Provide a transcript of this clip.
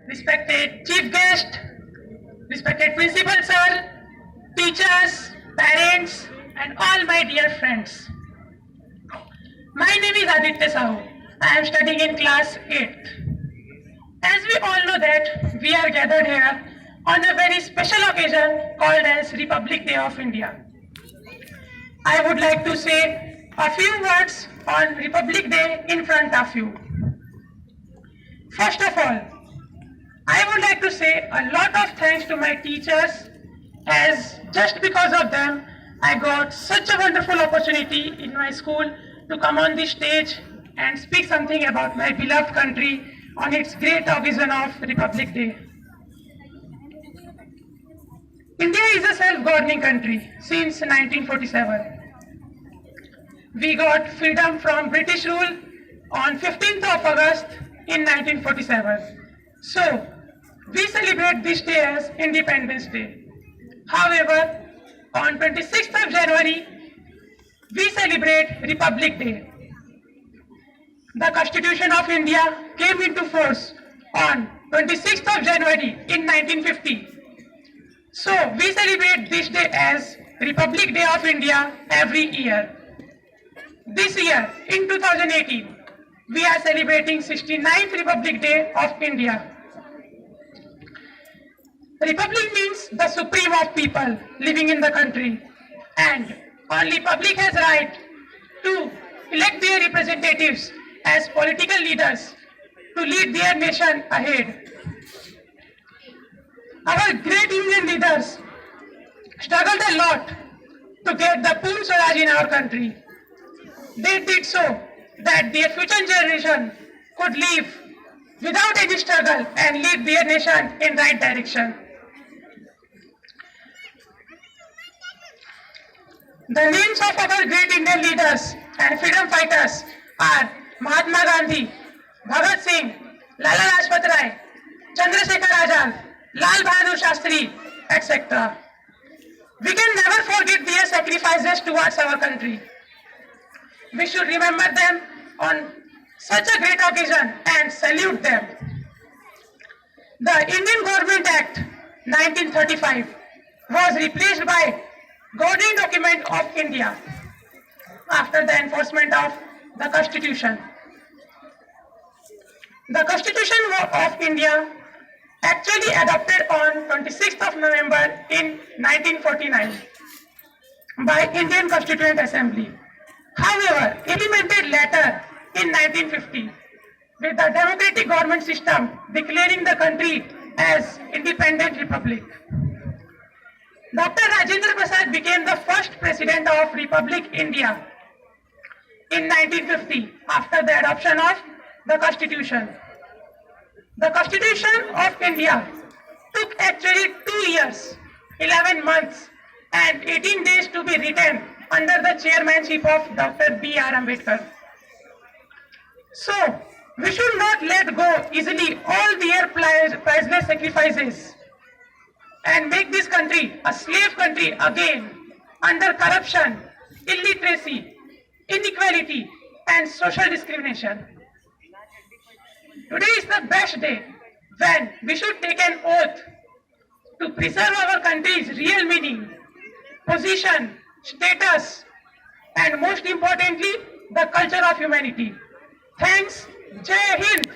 respected chief guest, respected principal sir, teachers, parents, and all my dear friends. My name is Aditya Sahu. I am studying in class 8th. As we all know that we are gathered here on a very special occasion called as Republic Day of India. I would like to say a few words on Republic Day in front of you. First of all, I would like to say a lot of thanks to my teachers, as just because of them I got such a wonderful opportunity in my school to come on this stage and speak something about my beloved country on its great occasion of Republic Day. India is a self-governing country since 1947. We got freedom from British rule on 15th of August in 1947. So, we celebrate this day as Independence Day. However, on 26th of January, we celebrate Republic Day. The Constitution of India came into force on 26th of January in 1950. So, we celebrate this day as Republic Day of India every year. This year, in 2018, we are celebrating 69th Republic Day of India. Republic means the supreme of people living in the country, and only public has right to elect their representatives as political leaders to lead their nation ahead. Our great Indian leaders struggled a lot to get the Poon Swaraj in our country. They did so that their future generation could live without any struggle and lead their nation in right direction. The names of our great Indian leaders and freedom fighters are Mahatma Gandhi, Bhagat Singh, Lala Lajpat Rai, Chandrasekhar Azad, Lal Bahadur Shastri, etc. We can never forget their sacrifices towards our country. We should remember them on such a great occasion and salute them. The Indian Government Act 1935 was replaced by Governing Document of India after the enforcement of the Constitution. The Constitution of India actually adopted on 26th of November in 1949 by Indian Constituent Assembly. However, implemented later in 1950 with the democratic government system declaring the country as independent republic. Dr. Rajendra Prasad became the first president of Republic India in 1950 after the adoption of the Constitution. The Constitution of India took actually 2 years, 11 months and 18 days to be written under the chairmanship of Dr. B.R. Ambedkar. So, we should not let go easily all their priceless sacrifices and make this country a slave country again under corruption, illiteracy, inequality and social discrimination. Today is the best day when we should take an oath to preserve our country's real meaning, position, status, and most importantly, the culture of humanity. Thanks. Jai Hind.